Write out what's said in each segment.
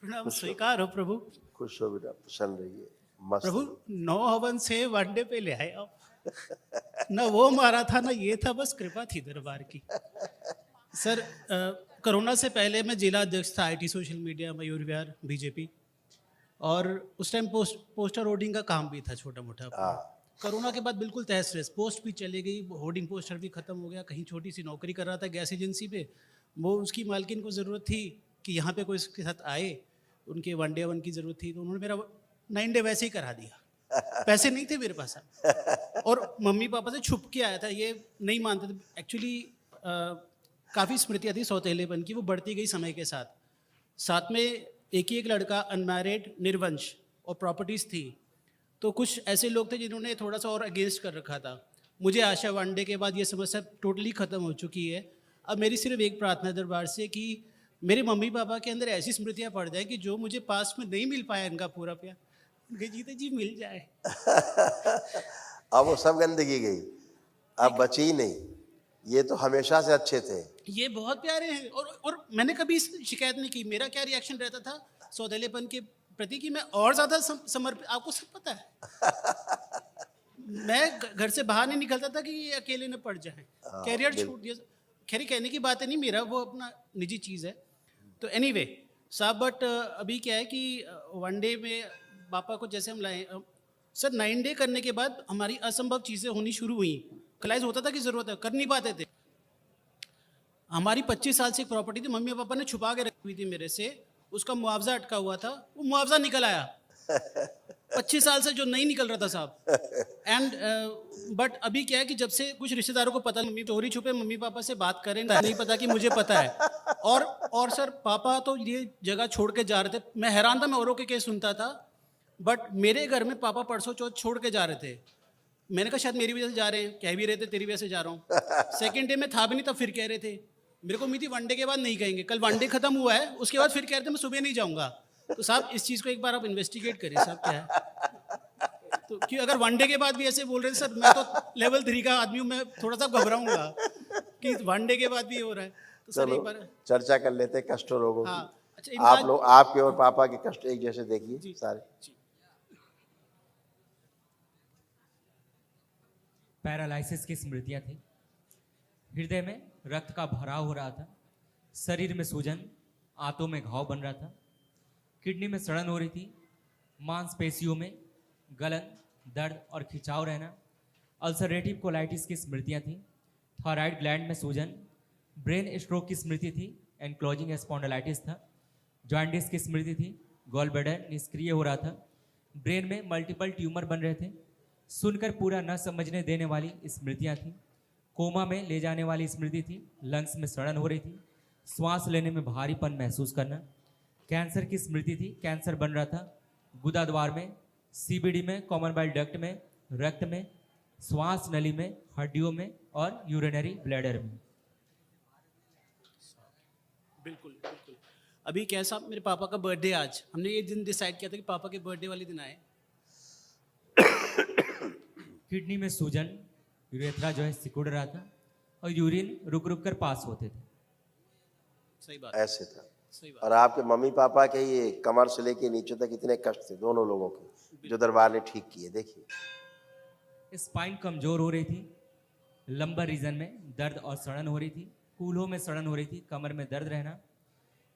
प्रणाम स्वीकार हो प्रभु। खुश हो बेटा, प्रसन्न रहिए, मस्त प्रभु रहिए। 9 हवन से वनडे पे ले आए आप। ना वो मारा था ना ये था, बस कृपा थी दरबार की। सर कोरोना से पहले मैं जिला अध्यक्ष था IT social media Mayur Vihar BJP, और उस टाइम पोस्टर होर्डिंग का काम भी था छोटा मोटा अपना। कोरोना के बाद बिल्कुल तहस नहस, पोस्ट भी चली गई, होर्डिंग पोस्टर भी खत्म हो गया। कहीं छोटी सी नौकरी कर रहा था गैस एजेंसी पे, वो उसकी मालकिन को ज़रूरत थी कि यहाँ पे कोई इसके साथ आए, उनके वनडे वन की ज़रूरत थी, तो उन्होंने मेरा 9 डे वैसे ही करा दिया। पैसे नहीं थे मेरे पास और मम्मी पापा से छुप के आया था, ये नहीं मानते थे एक्चुअली। काफ़ी स्मृतियाँ थी सौतेलेपन की, वो बढ़ती गई समय के साथ। साथ में एक ही एक लड़का, अनमैरिड, निर्वंश, और प्रॉपर्टीज़ थी। तो कुछ ऐसे लोग थे जिन्होंने थोड़ा सा और अगेंस्ट कर रखा था। मुझे आशा वनडे के बाद ये समस्या टोटली ख़त्म हो चुकी है। अब मेरी सिर्फ एक प्रार्थना है दरबार से कि मेरे मम्मी पापा के अंदर ऐसी स्मृतियाँ पड़ जाए कि जो मुझे पास में नहीं मिल पाया इनका पूरा प्यार, उनके जीते जी मिल जाए। अब वो सब गंदगी गई, अब बची ही नहीं। ये तो हमेशा से अच्छे थे। ये बहुत प्यारे हैं, और मैंने कभी शिकायत नहीं की। मेरा क्या रिएक्शन रहता था सौदेलेपन के प्रति कि मैं और ज़्यादा समर्पित, आपको सब पता है। मैं घर से बाहर नहीं निकलता था कि ये अकेले न पड़ जाए। कैरियर छूट दिया, खैर कहने की बात है नहीं, मेरा वो अपना निजी चीज़ है। तो एनीवे साहब, बट अभी क्या है कि वनडे में पापा को जैसे हम लाए सर, 9 डे करने के बाद हमारी असंभव चीज़ें होनी शुरू हुई। रियलाइज होता था कि ज़रूरत है, कर नहीं पाते थे। हमारी 25 साल से एक प्रॉपर्टी थी, मम्मी पापा ने छुपा के रखी हुई थी मेरे से, उसका मुआवजा अटका हुआ था, वो मुआवजा निकल आया 25 साल से जो नहीं निकल रहा था साहब। एंड बट अभी क्या है कि जब से कुछ रिश्तेदारों को पता, मम्मी चोरी छुपे मम्मी पापा से बात करें, नहीं पता कि मुझे पता है। और सर पापा तो ये जगह छोड़ के जा रहे थे, मैं हैरान था, मैं औरों के केस सुनता था, बट मेरे घर में पापा परसों चौथ छोड़ के जा रहे थे। मैंने कहा शायद मेरी वजह से जा रहे हैं, कह भी रहे थे तेरी वजह से जा रहा हूँ। सेकेंड डे में था भी नहीं, तब फिर कह रहे थे। मेरे को उम्मीद थी वनडे के बाद नहीं कहेंगे, कल वनडे खत्म हुआ है, उसके बाद फिर कह रहे थे मैं सुबह नहीं जाऊँगा। तो साहब इस चीज़ को एक बार आप इन्वेस्टिगेट करिए साहब, क्या है तो कि अगर वनडे के बाद भी ऐसे बोल रहे थे सर, मैं तो लेवल 3 का आदमी हूँ, मैं थोड़ा सा घबराऊंगा कि वनडे के बाद भी हो रहा है। तो सर चलो एक बार चर्चा कर लेते हैं कष्ट रोगों की। हाँ, अच्छा आप लोग, आपके और पापा के कष्ट एक जैसे देखिए सारे। पैरालिसिस की स्मृतियां थी। हृदय में रक्त का भराव हो रहा था, शरीर में सूजन, आंतों में घाव बन रहा था, किडनी में सड़न हो रही थी, मांसपेशियों में गलन, दर्द और खिंचाव रहना, अल्सरेटिव कोलाइटिस की स्मृतियां थी, थायराइड ग्लैंड में सूजन, ब्रेन स्ट्रोक की स्मृति थी, एनक्लोजिंग स्पॉन्डिलाइटिस था, जॉन्डिस की स्मृति थी, गॉल ब्लैडर निष्क्रिय हो रहा था, ब्रेन में मल्टीपल ट्यूमर बन रहे थे, सुनकर पूरा न समझने देने वाली स्मृतियां थी, कोमा में ले जाने वाली स्मृति थी, लंग्स में सड़न हो रही थी, श्वास लेने में भारीपन महसूस करना, कैंसर की स्मृति थी, कैंसर बन रहा था, गुदाद्वार में, सीबीडी में, कॉमन बाइल डक्ट में, रक्त में, श्वास नली में, हड्डियों में और यूरिनरी ब्लैडर में। बिल्कुल बिल्कुल। अभी क्या साहब, मेरे पापा का बर्थडे आज, हमने ये दिन डिसाइड किया था कि पापा के बर्थडे वाले दिन आए। किडनी में सूजन, यूरेथ्रा जो है सिकुड़ रहा था और यूरिन रुक रुक कर पास होते थे। सही बात, ऐसे था। सही बात। और आपके मम्मी पापा के ये कमर से लेके नीचे तक इतने कष्ट थे दोनों लोगों के, जो दरबार ने ठीक किए। देखिए स्पाइन कमजोर हो रही थी, लंबर रीजन में दर्द और सड़न हो रही थी, कूल्हों में सड़न हो रही थी, कमर में दर्द रहना,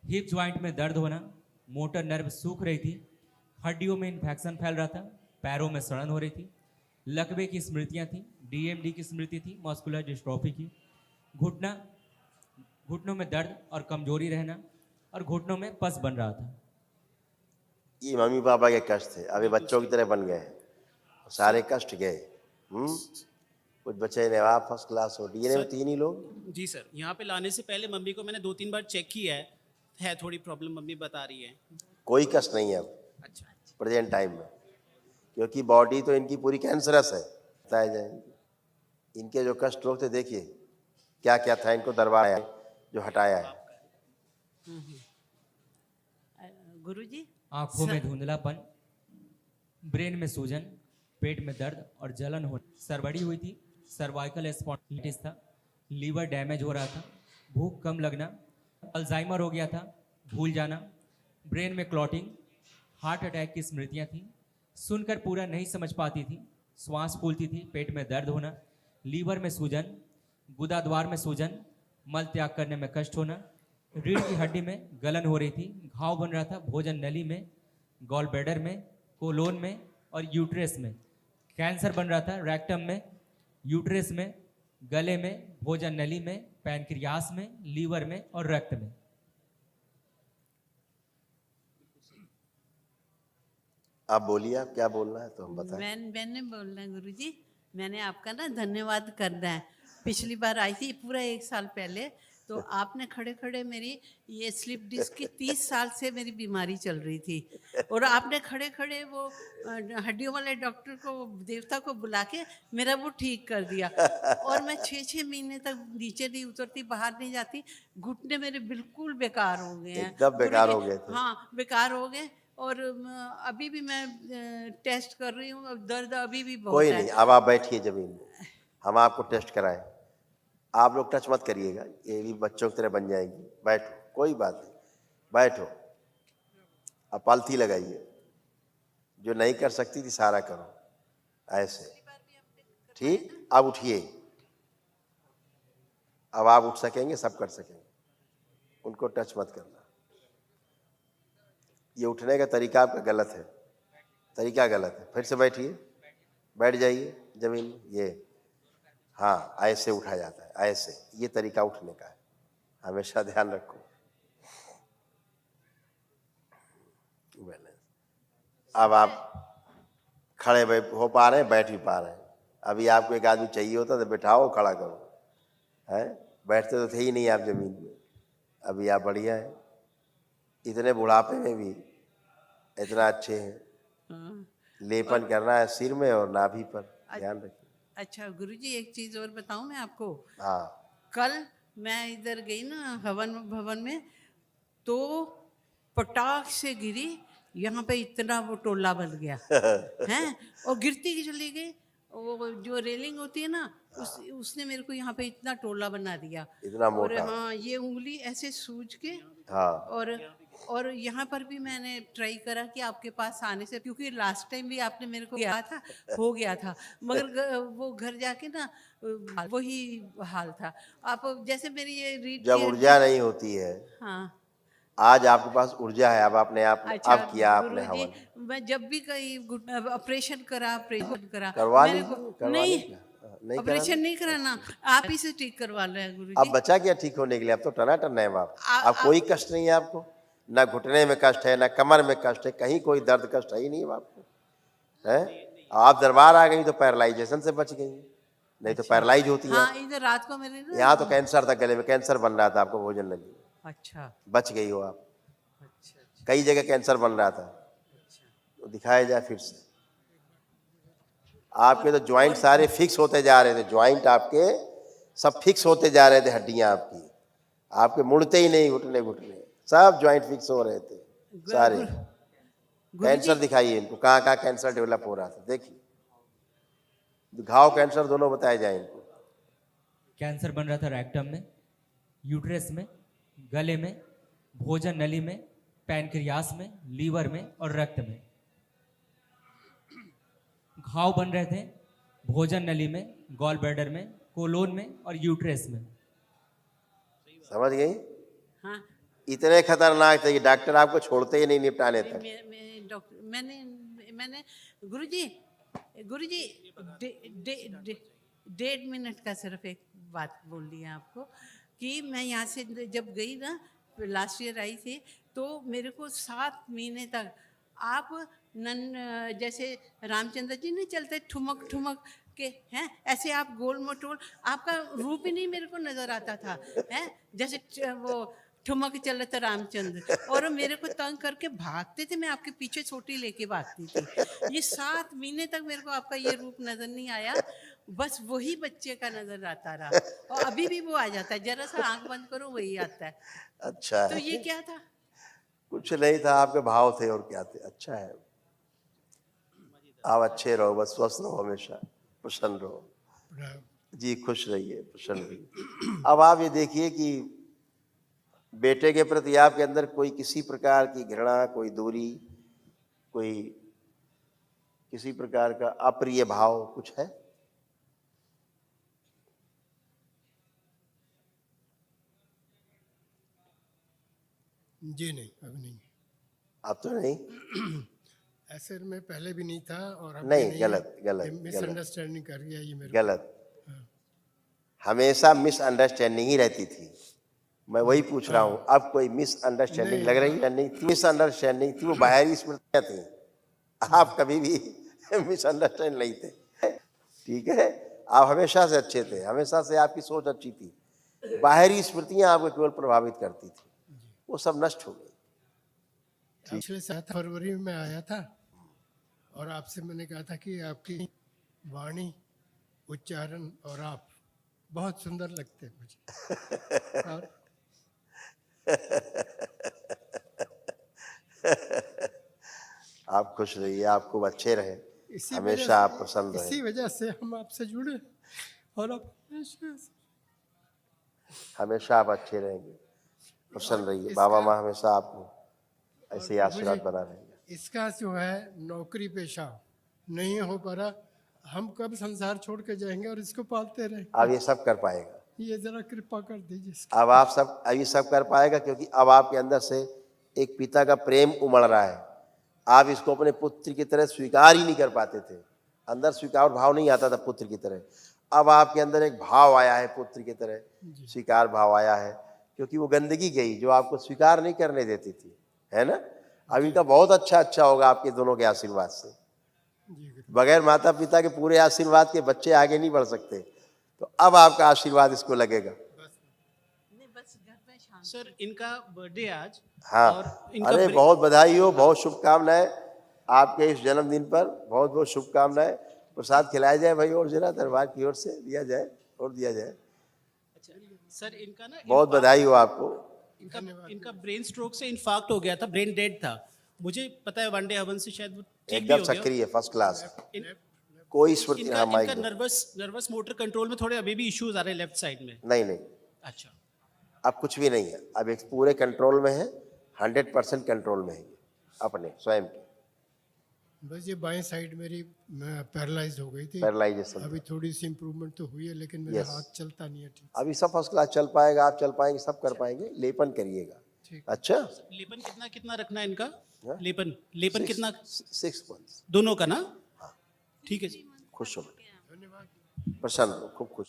हिप ज्वाइंट में दर्द होना, मोटर नर्व सूख रही थी, हड्डियों में इन्फेक्शन फैल रहा था, पैरों में सड़न हो रही थी, लकवे की स्मृतियां थी, डीएमडी की स्मृति थी, मस्कुलर डिस्ट्रोफी की, घुटनों में दर्द और कमजोरी रहना और घुटनों में पस बन रहा था। ये मम्मी पापा के कष्ट थे, अभी बच्चों की तरह बन गए, सारे कष्ट गए। कुछ बचे नहीं, आप फर्स्ट क्लास हो। डीएनए में 3 ही लोग। जी सर, यहाँ पे लाने से पहले मम्मी को मैंने 2-3 बार चेक किया है थोड़ी प्रॉब्लम मम्मी बता रही है। कोई कष्ट नहीं है अब अच्छा, प्रेजेंट टाइम में, क्योंकि बॉडी तो इनकी पूरी कैंसरस है। बताए जाएंगे इनके जो कष्ट रोग थे, देखिए क्या क्या था, इनको दरबार आया जो हटाया है। गुरुजी, आंखों में धुंधलापन, ब्रेन में सूजन, पेट में दर्द और जलन हो, सरबड़ी हुई थी, सर्वाइकल स्पॉन्डिलाइटिस था, लीवर डैमेज हो रहा था, भूख कम लगना, अल्जाइमर हो गया था, भूल जाना, ब्रेन में क्लॉटिंग, हार्ट अटैक की स्मृतियां थी। सुनकर पूरा नहीं समझ पाती थी, श्वास फूलती थी, पेट में दर्द होना, लीवर में सूजन, गुदाद्वार में सूजन, मल त्याग करने में कष्ट होना, रीढ़ की हड्डी में गलन हो रही थी, घाव बन रहा था भोजन नली में, गॉल ब्लैडर में, कोलोन में और यूट्रस में। कैंसर बन रहा था रेक्टम में, यूट्रस में, गले में, भोजन नली में, पैनक्रियास में, लीवर में और रक्त में। आप बोलिए, आप क्या बोलना है तो हम बताएं। मैंने बोलना है गुरुजी, मैंने आपका ना धन्यवाद करना है। पिछली बार आई थी पूरा 1 साल पहले, तो आपने खड़े खड़े मेरी ये स्लिप डिस्क की 30 साल से मेरी बीमारी चल रही थी, और आपने खड़े खड़े वो हड्डियों वाले डॉक्टर को, देवता को बुला के मेरा वो ठीक कर दिया। और मैं 6-6 महीने तक नीचे नहीं उतरती, बाहर नहीं जाती, घुटने मेरे बिल्कुल बेकार हो गए हैं। एकदम बेकार हो गए थे। हाँ, बेकार हो गए। और अभी भी मैं टेस्ट कर रही हूँ, दर्द अभी भी बहुत कोई है। नहीं, अब आप बैठिए जमीन में, हम आपको टेस्ट कराएं। आप लोग टच मत करिएगा, ये भी बच्चों की तरह बन जाएंगी। बैठो, कोई बात नहीं, बैठो। अब पालथी लगाइए, जो नहीं कर सकती थी सारा करो ऐसे, ठीक। अब उठिए, अब आप उठ सकेंगे, सब कर सकेंगे, उनको टच मत करना। ये उठने का तरीका आपका गलत है, तरीका गलत है। फिर से बैठिए, बैठ जाइए जमीन में। ये हाँ, ऐसे उठा जाता है, ऐसे, ये तरीका उठने का है, हमेशा ध्यान रखो। अब आप खड़े हो पा रहे हैं, बैठ भी पा रहे हैं। अभी आपको एक आदमी चाहिए होता तो बैठाओ, खड़ा करो, है? बैठते तो थे ही नहीं आप जमीन में। अभी आप बढ़िया हैं, इतने बुढ़ापे में भी इतना अच्छे हैं। लेपन करना है सिर में और नाभि पर, ध्यान रखिए। अच्छा गुरुजी, एक चीज और बताऊं मैं आपको। हाँ, कल मैं इधर गई ना हवन भवन में, तो पटाख से गिरी, यहाँ पे इतना वो टोला बन गया हैं, और गिरती की चली गई। वो जो रेलिंग होती है ना, उसने मेरे को यहाँ पे इतना टोला बना दिया। इतना और मोटा। हाँ, ये उंगली ऐसे सूज के, हाँ, और यहाँ पर भी मैंने ट्राई करा कि आपके पास आने से, क्योंकि लास्ट टाइम भी आपने मेरे को किया था, हो गया था, मगर वो घर जाके ना वही हाल था। आप जैसे मेरी ये रीड जब ऊर्जा नहीं होती है, हाँ, आज आपके पास ऊर्जा है, अब आपने अच्छा अब किया आपने गुरुजी, हवन। मैं जब भी कहीं ऑपरेशन करा करवा मेरे लीजिए, को करवा नहीं, लीजिए। नहीं ऑपरेशन कराना? नहीं कराना, आप ही से ठीक करवा रहे हैं अब गुरुजी। बचा क्या ठीक होने के लिए? अब तो टनाटन है आप। अब आ- कोई कष्ट नहीं है आपको, ना घुटने में कष्ट है, ना कमर में कष्ट है, कहीं कोई दर्द कष्ट है ही नहीं आपको, है? आप दरबार आ गई तो पैरालाइजेशन से बच गई, नहीं तो पैरालाइज होती है। हाँ, इधर रात को मेरे ना, यहाँ तो कैंसर था, गले में कैंसर बन रहा था आपको भोजन नली में, अच्छा बच गई हो आप। अच्छा कई जगह कैंसर बन रहा था, तो दिखाया जाए फिर से। आपके तो ज्वाइंट सारे फिक्स होते जा रहे थे, ज्वाइंट आपके सब फिक्स होते जा रहे थे, हड्डियां आपके मुड़ते ही नहीं, घुटने सब ज्वाइंट फिक्स हो रहे थे सारे। कैंसर दिखाइए इनको, कहाँ कहाँ कैंसर डेवलप हो रहा था, देखिए घाव कैंसर दोनों बताए जाए इनको। कैंसर बन रहा था रेक्टम में, यूट्रस में, गले में, भोजन नली में, पैनक्रियास में, लीवर में और रक्त में। घाव बन रहे थे भोजन नली में, गॉल ब्लैडर में, कोलोन में और यूट्रस में। समझ गई? हाँ, इतने खतरनाक थे कि डॉक्टर आपको छोड़ते ही नहीं निपटाने तक। डॉक्टर मैंने गुरुजी 1.5 मिनट का सिर्फ एक बात बोल दी है आपको, कि मैं यहाँ से जब गई ना, लास्ट ईयर आई थी, तो मेरे को 7 महीने तक आप जैसे रामचंद्र जी नहीं चलते ठुमक ठुमक के हैं, ऐसे आप गोल मटोल, आपका रूप ही नहीं मेरे को नजर आता था, हैं जैसे वो ठुमक चले थे रामचंद्र, और मेरे को तंग करके भागते थे, मैं आपके पीछे छोटी लेके भागती थी। ये 7 महीने तक मेरे को आपका ये रूप नजर नहीं आया, बस वही बच्चे का नजर आता रहा, और अभी भी वो आ जाता है, जरा सा आंख बंद करो वही आता है। अच्छा तो है, ये क्या था? कुछ नहीं था, आपके भाव थे और क्या थे। अच्छा है, आप अच्छे रहो, बस स्वस्थ रहो, हमेशा प्रसन्न रहो जी, खुश रहिए, प्रसन्न रहिए। अब आप ये देखिए कि बेटे के प्रति आपके अंदर कोई किसी प्रकार की घृणा, कोई दूरी, कोई किसी प्रकार का अप्रिय भाव कुछ है? जी नहीं, अब नहीं। अब तो नहीं। ऐसे में पहले भी नहीं था और अब नहीं, भी गलत, गलत, मिसअंडरस्टैंडिंग कर गया ये मेरे गलत। हमेशा मिसअंडरस्टैंडिंग ही रहती थी। मैं वही पूछ रहा हूँ, अब कोई मिसअंडरस्टैंडिंग लग रही है? नहीं थी मिसअंडरस्टैंडिंग थी, वो बाहरी स्मृतियाँ थी। आप कभी भी मिसअंडरस्टैंड नहीं थे, ठीक है? आप हमेशा से अच्छे थे, हमेशा से आपकी सोच अच्छी थी। बाहरी स्मृतियाँ आपको केवल प्रभावित करती थी, वो सब नष्ट हो गई। पिछले 7 फरवरी में मैं आया था और आपसे मैंने कहा था कि आपकी वाणी, उच्चारण और आप बहुत सुंदर लगते हैं मुझे। और आप खुश रहिए, आप खूब अच्छे रहे, इसी हमेशा आप प्रसन्न इसी रहे, वजह से हम आपसे जुड़े और आप हमेशा आप अच्छे रहेंगे, प्रसन्न रहिए। बाबा माँ हमेशा आपको ऐसे ही आशीर्वाद बना रहेंगे। इसका जो है नौकरी पेशा नहीं हो पा रहा, हम कब संसार छोड़ के जाएंगे और इसको पालते रहेंगे। अब ये सब कर पाएगा, ये जरा कृपा कर दीजिए। अब आप सब ये सब कर पाएगा, क्योंकि अब आपके अंदर से एक पिता का प्रेम उमड़ रहा है। आप इसको अपने पुत्र की तरह स्वीकार ही नहीं कर पाते थे, अंदर स्वीकार भाव नहीं आता था पुत्र की तरह। अब आपके अंदर एक भाव आया है पुत्र की तरह, स्वीकार भाव आया है, क्योंकि वो गंदगी गई जो आपको स्वीकार नहीं करने देती थी, है ना? अब इनका बहुत अच्छा होगा आपके दोनों के आशीर्वाद से। बगैर माता पिता के पूरे आशीर्वाद के बच्चे आगे नहीं बढ़ सकते, तो अब आपका आशीर्वाद इसको लगेगा। सर इनका बर्थडे आज, हाँ, और इनका अरे बहुत बधाई हो, बहुत शुभकामनाएं आपके इस जन्मदिन पर, बहुत बहुत शुभकामनाएं। प्रसाद खिलाया जाए भाई, और जरा दरबार की ओर से दिया जाए और दिया जाए। अच्छा सर इनका ना बहुत बधाई हो आपको। इनका ब्रेन स्ट्रोक से इन्फाक्ट हो गया था, ब्रेन डेड था। मुझे पता है वनडे हवन से शायद वो ठीक भी एकदम हो गया। सक्रिय, फर्स्ट क्लास, इन- कोई स्मृति इनका, हाँ माइक इनका दो। नर्वस मोटर कंट्रोल में थोड़े अभी भी इश्यूज आ रहे हैं लेफ्ट साइड में। नहीं, अच्छा अब कुछ भी नहीं है, अब एक पूरे कंट्रोल में है, 100% कंट्रोल में है अपने स्वयं की। बस ये बाएं साइड मेरी पैरालाइज हो गई थी, पैरालाइजेशन अभी थोड़ी सी इम्प्रूवमेंट तो हुई है, लेकिन मेरा Yes. हाथ चलता नहीं है ठीक। अभी सब फर्स्ट क्लास चल पाएगा, आप चल पाएंगे, सब कर पाएंगे। लेपन करिएगा, ठीक। अच्छा? लेपन कितना कितना रखना है इनका? हाँ? लेपन कितना? 6 months। दोनों का ना? ठीक है जी। खुश हो, प्रसन्न हो, खूब खुश।